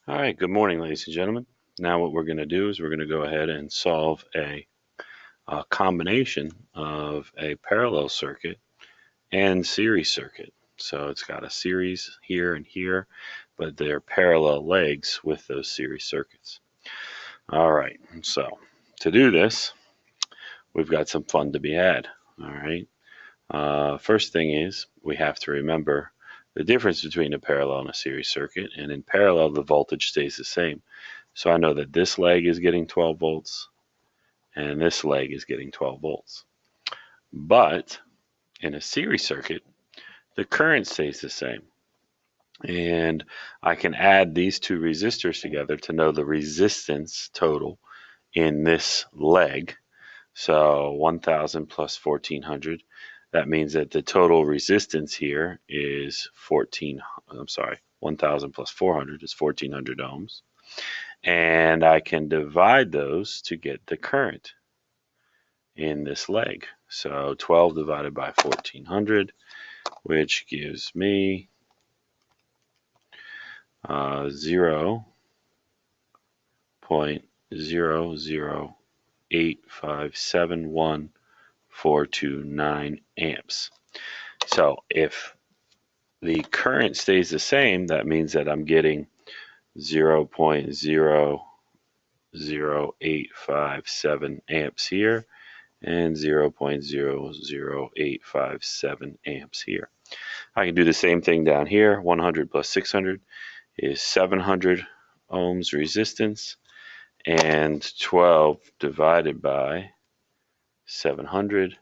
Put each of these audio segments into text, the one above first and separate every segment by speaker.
Speaker 1: All right, good morning, ladies and gentlemen. Now what we're going to do is we're going to go ahead and solve a combination of a parallel circuit and series circuit. So it's got a series here and here, but they're parallel legs with those series circuits. All right, so to do this, we've got some fun to be had. All right, first thing is we have to remember the difference between a parallel and a series circuit, and in parallel, the voltage stays the same. So I know that this leg is getting 12 volts and this leg is getting 12 volts. But in a series circuit, the current stays the same. And I can add these two resistors together to know the resistance total in this leg. So 1000 plus 1400. That means that the total resistance here is 1000 plus 400 is 1400 ohms. And I can divide those to get the current in this leg. So 12 divided by 1400, which gives me 0.008571429 amps. So if the current stays the same, that means that I'm getting 0.00857 amps here and 0.00857 amps here. I can do the same thing down here. 100 plus 600 is 700 ohms resistance, and 12 divided by 700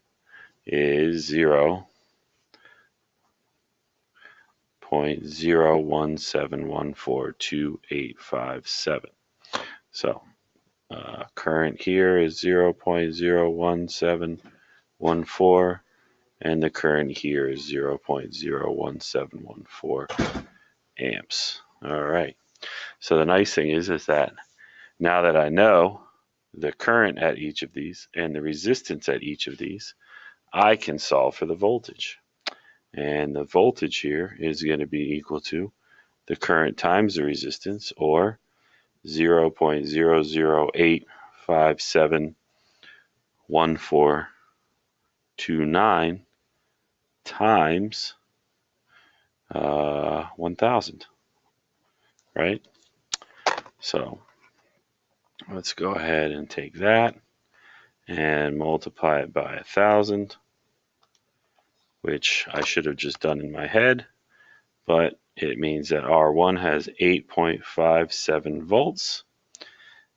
Speaker 1: is 0.017142857. So current here is 0.01714, and the current here is 0.01714 amps. All right. So the nice thing is that now that I know the current at each of these and the resistance at each of these, I can solve for the voltage. And the voltage here is going to be equal to the current times the resistance, or 0.008571429 times 1000, right? So let's go ahead and take that and multiply it by 1000, which I should have just done in my head, but it means that R1 has 8.57 volts,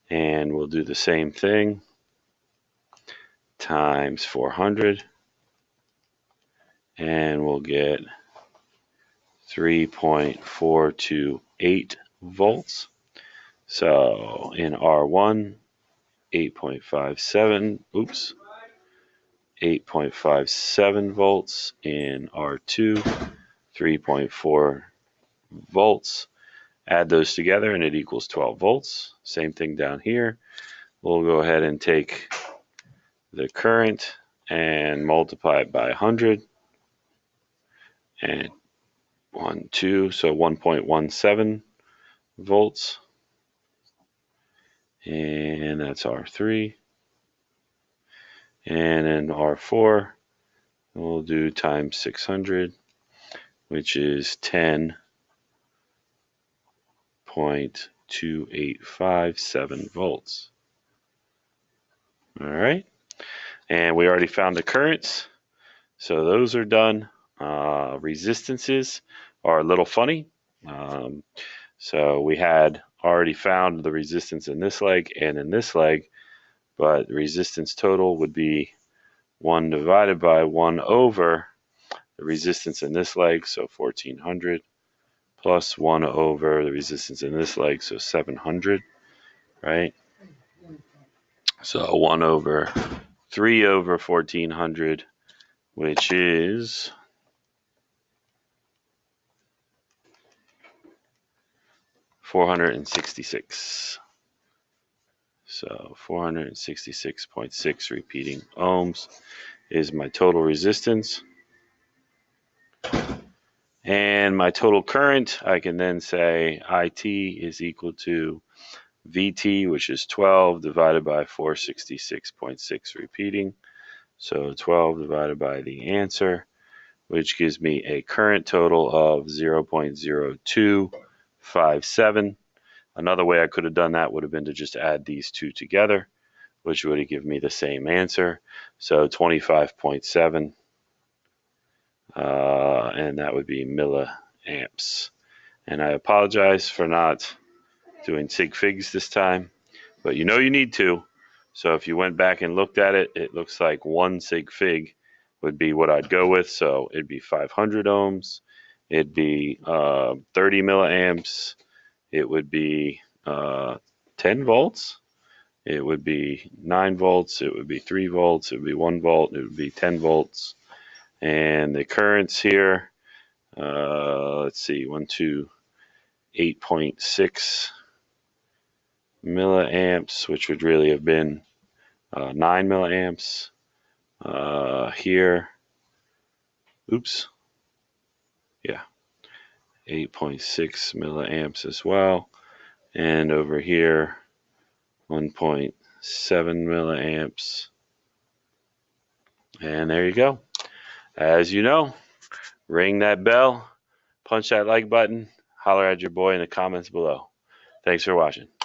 Speaker 1: and we'll do the same thing times 400, and we'll get 3.428 volts. So in R1, 8.57 volts. In R2, 3.4 volts. Add those together and it equals 12 volts. Same thing down here. We'll go ahead and take the current and multiply it by 100. And 2, so 1.17 volts. And that's R3. And in R4, we'll do times 600, which is 10.2857 volts. All right. And we already found the currents, so those are done. Resistances are a little funny. So we had already found the resistance in this leg and in this leg, but the resistance total would be 1 divided by 1 over the resistance in this leg, so 1400, plus 1 over the resistance in this leg, so 700, right? So 1 over 3 over 1400, which is 466. So 466.6 repeating ohms is my total resistance. And my total current, I can then say IT is equal to VT, which is 12 divided by 466.6 repeating. So 12 divided by the answer, which gives me a current total of 0.0257. Another way I could have done that would have been to just add these two together, which would have given me the same answer. So 25.7, and that would be milliamps. And I apologize for not doing sig figs this time, but you know you need to. So if you went back and looked at it, it looks like 1 sig fig would be what I'd go with. So it'd be 500 ohms, it'd be 30 milliamps, it would be 10 volts, it would be 9 volts, it would be 3 volts, it would be 1 volt, it would be 10 volts. And the currents here, let's see, 8.6 milliamps, which would really have been 9 milliamps. Here, oops, yeah, 8.6 milliamps as well. And over here, 1.7 milliamps. And there you go. As you know, ring that bell, punch that like button, holler at your boy in the comments below. Thanks for watching.